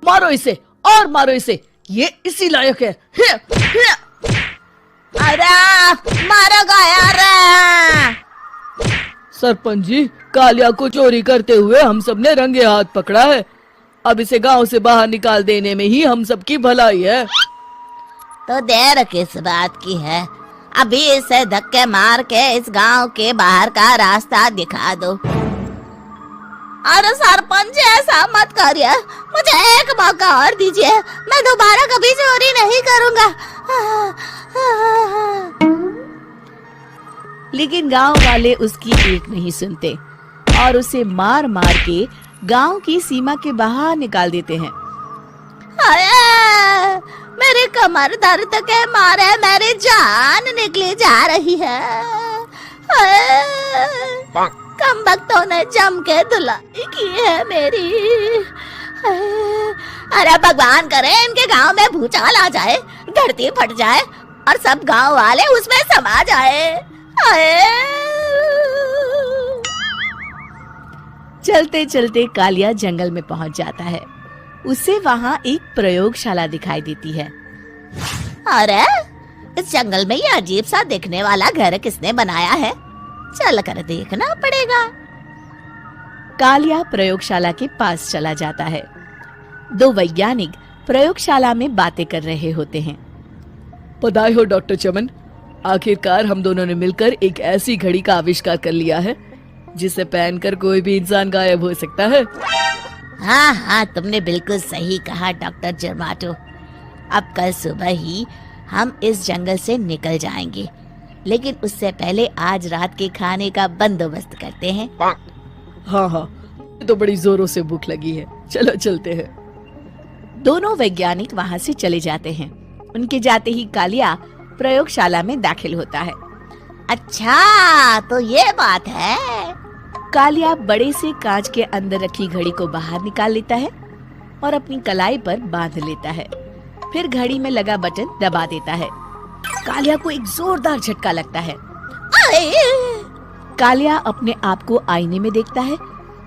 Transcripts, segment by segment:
मारो इसे और मारो इसे, ये इसी लायक है। अरे मारो यार। सरपंच जी, कालिया को चोरी करते हुए हम सब ने रंगे हाथ पकड़ा है। अब इसे गांव से बाहर निकाल देने में ही हम सबकी भलाई है। तो देर किस बात की है, अभी इसे धक्के मार के इस गांव के बाहर का रास्ता दिखा दो। अरे सरपंच जी, ऐसा मत करिए, मुझे एक मौका और दीजिए, मैं दोबारा कभी चोरी नहीं करूंगा। लेकिन गांव वाले उसकी एक नहीं सुनते और उसे मार मार के गांव की सीमा के बाहर निकाल देते हैं। मेरी कमर दर्द के मारे मेरी जान निकली जा रही है। कमबख्तों ने जम के धुलाई की है मेरी। अरे भगवान करे इनके गांव में भूचाल आ जाए, धरती फट जाए और सब गांव वाले उसमें समा जाए। चलते चलते कालिया जंगल में पहुंच जाता है। उसे वहाँ एक प्रयोगशाला दिखाई देती है। अरे इस जंगल में ये अजीब सा दिखने वाला घर किसने बनाया है, चल कर देखना पड़ेगा। कालिया प्रयोगशाला के पास चला जाता है। दो वैज्ञानिक प्रयोगशाला में बातें कर रहे होते हैं। बधाई हो डॉक्टर चमन, आखिरकार हम दोनों ने मिलकर एक ऐसी घड़ी का आविष्कार कर लिया है जिसे पहनकर कोई भी इंसान गायब हो सकता है। हाँ हाँ, तुमने बिल्कुल सही कहा डॉक्टर जर्माटो। अब कल सुबह ही हम इस जंगल से निकल जाएंगे, लेकिन उससे पहले आज रात के खाने का बंदोबस्त करते हैं। हाँ हाँ, तो बड़ी जोरों से भूख लगी है, चलो चलते हैं। दोनों वैज्ञानिक वहाँ से चले जाते हैं। उनके जाते ही कालिया प्रयोगशाला में दाखिल होता है। अच्छा तो ये बात है। कालिया बड़े से कांच के अंदर रखी घड़ी को बाहर निकाल लेता है और अपनी कलाई पर बांध लेता है। फिर घड़ी में लगा बटन दबा देता है। कालिया को एक जोरदार झटका लगता है। कालिया अपने आप को आईने में देखता है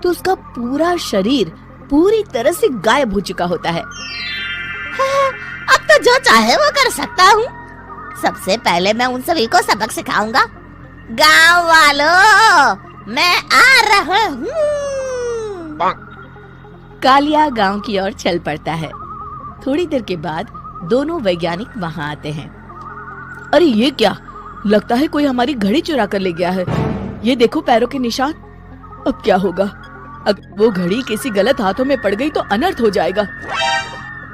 तो उसका पूरा शरीर पूरी तरह से गायब हो चुका होता है। अब तो जो चाहे वो कर सकता हूँ। सबसे पहले मैं उन सभी को सबक सिखाऊंगा। गांव वालों, मैं आ रहा हूँ। कालिया गांव की ओर चल पड़ता है। थोड़ी देर के बाद दोनों वैज्ञानिक वहाँ आते हैं। अरे ये क्या, लगता है कोई हमारी घड़ी चुरा कर ले गया है। ये देखो पैरों के निशान। अब क्या होगा, अगर वो घड़ी किसी गलत हाथों में पड़ गई तो अनर्थ हो जाएगा।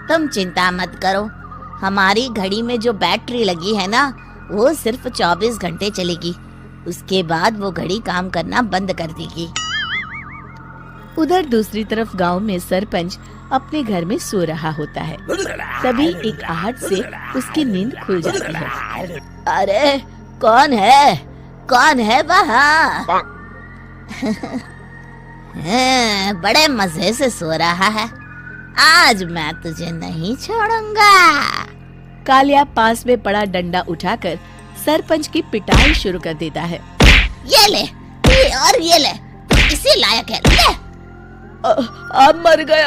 तुम चिंता मत करो, हमारी घड़ी में जो बैटरी लगी है ना, वो सिर्फ 24 घंटे चलेगी। उसके बाद वो घड़ी काम करना बंद कर देगी। उधर दूसरी तरफ गांव में सरपंच अपने घर में सो रहा होता है। तभी एक आहट से उसकी नींद खुल जाती है। अरे कौन है वहाँ? बड़े मजे से सो रहा है, आज मैं तुझे नहीं छोड़ूंगा। कालिया पास में पड़ा डंडा उठाकर सरपंच की पिटाई शुरू कर देता है। ये ले और ये ले, इसी लायक है, ले। आप मर गए।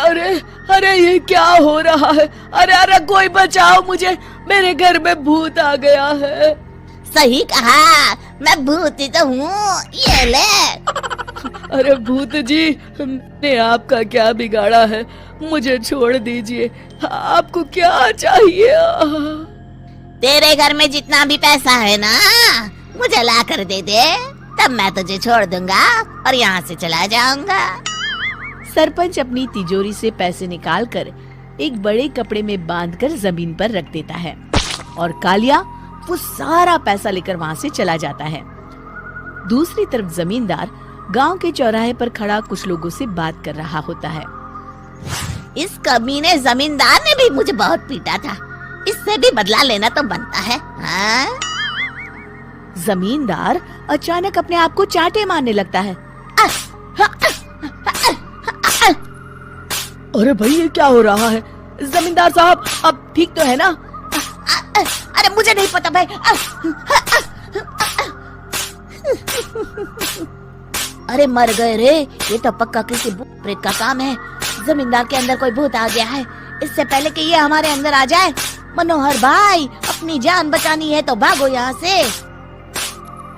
अरे ये क्या हो रहा है? अरे कोई बचाओ मुझे, मेरे घर में भूत आ गया है। सही कहा, मैं भूत ही तो हूँ, ये ले। अरे भूत जी, हमने आपका क्या बिगाड़ा है, मुझे छोड़ दीजिए। आपको क्या चाहिए? तेरे घर में जितना भी पैसा है ना, मुझे ला कर दे दे, तब मैं तुझे छोड़ दूंगा और यहाँ से चला जाऊंगा। सरपंच अपनी तिजोरी से पैसे निकालकर एक बड़े कपड़े में बांधकर जमीन पर रख देता है और कालिया वो सारा पैसा लेकर वहाँ से चला जाता है। दूसरी तरफ जमींदार गांव के चौराहे पर खड़ा कुछ लोगों से बात कर रहा होता है। इस कमीने जमींदार ने भी मुझे बहुत पीटा था, इससे भी बदला लेना तो बनता है। हाँ? जमींदार अचानक अपने आप को चांटे मारने लगता है। अरे भाई ये क्या हो रहा है? जमींदार साहब अब ठीक तो है ना? अरे मुझे नहीं पता भाई। अरे मर गए रे, ये तो पक्का किसी भूत प्रेत का काम है। जमींदार के अंदर कोई भूत आ गया है, इससे पहले कि ये हमारे अंदर आ जाए। मनोहर भाई, अपनी जान बचानी है तो भागो यहाँ से।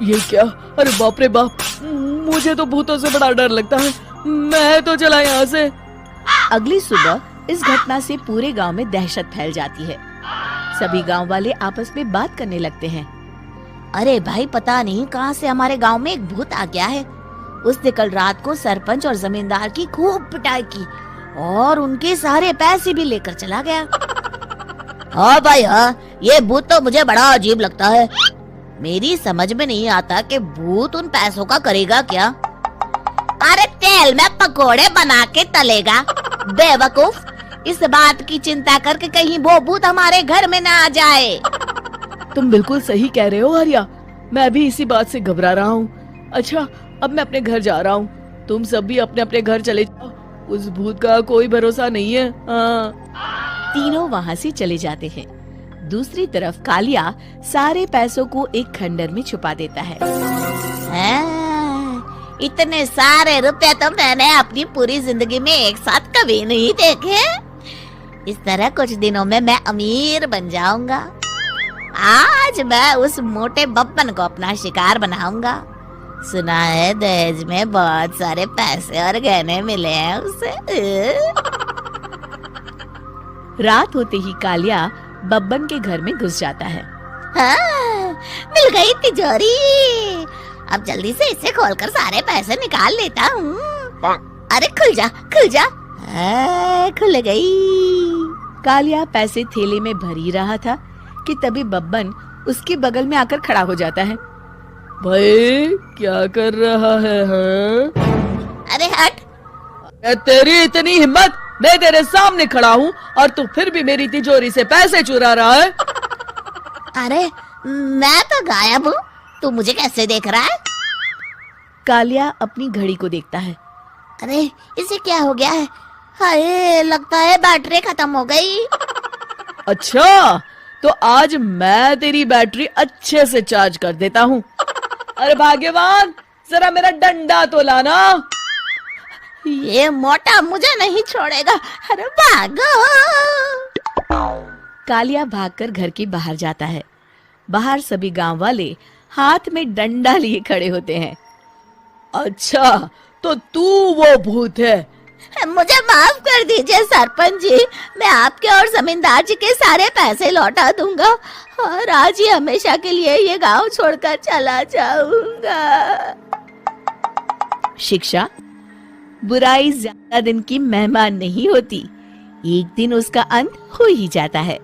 ये क्या? अरे बाप रे बाप, मुझे तो भूतों से बड़ा डर लगता है, मैं तो चला यहाँ से। अगली सुबह इस घटना से पूरे गांव में दहशत फैल जाती है। सभी गांव वाले आपस में बात करने लगते हैं। अरे भाई, पता नहीं कहाँ से हमारे गांव में एक भूत आ गया है। उसने कल रात को सरपंच और जमींदार की खूब पिटाई की और उनके सारे पैसे भी लेकर चला गया। हाँ भाई हाँ, ये भूत तो मुझे बड़ा अजीब लगता है। मेरी समझ में नहीं आता कि भूत उन पैसों का करेगा क्या। अरे तेल में पकोड़े बना के तलेगा बेवकूफ। इस बात की चिंता करके कहीं वो भूत हमारे घर में ना आ जाए। तुम बिल्कुल सही कह रहे हो आर्या, मैं भी इसी बात से घबरा रहा हूँ। अच्छा, अब मैं अपने घर जा रहा हूँ, तुम सब भी अपने अपने घर चले जाओ, उस भूत का कोई भरोसा नहीं है। तीनों वहाँ से चले जाते हैं। दूसरी तरफ कालिया सारे पैसों को एक खंडर में छुपा देता है। इतने सारे रुपए तो मैंने अपनी पूरी जिंदगी में एक साथ कभी नहीं देखे। इस तरह कुछ दिनों में मैं अमीर बन जाऊंगा। आज मैं उस मोटे बब्बन को अपना शिकार बनाऊंगा। सुना है दहेज में बहुत सारे पैसे और गहने मिले हैं उसे। रात होते ही कालिया बब्बन के घर में घुस जाता है। हाँ, मिल गई तिजोरी। अब जल्दी से इसे खोलकर सारे पैसे निकाल लेता हूँ। अरे खुल जा, खुल जा। खुल गई। कालिया पैसे थैले में भरी रहा था कि तभी बब्बन उसके बगल में आकर खड़ा हो जाता है। भाई क्या कर रहा है हाँ? अरे हट। तेरी इतनी हिम्मत, मैं तेरे सामने खड़ा हूँ और तू फिर भी मेरी तिजोरी से पैसे चुरा रहा है। अरे मैं तो गायब हूँ, तू मुझे कैसे देख रहा है? कालिया अपनी घड़ी को देखता है। अरे इसे क्या हो गया है? हाय, लगता है बैटरी खत्म हो गई। अच्छा, तो आज मैं तेरी बैटरी अच्छे से चार्ज कर देता हूँ। अरे भाग्यवान, जरा मेरा डंडा तो लाना। ये मोटा मुझे नहीं छोड़ेगा। अरे भागो। कालिया भागकर घर के बाहर जाता है। बाहर सभी गांव वाले हाथ में डंडा लिए खड़े होते हैं। अच्छा, तो तू वो भूत है? मुझे माफ कर दीजिए सरपंच जी, मैं आपके और जमींदार जी के सारे पैसे लौटा दूंगा और आज ही हमेशा के लिए ये गांव छोड़कर चला जाऊंगा। शिक्षा, बुराई ज्यादा दिन की मेहमान नहीं होती, एक दिन उसका अंत हो ही जाता है।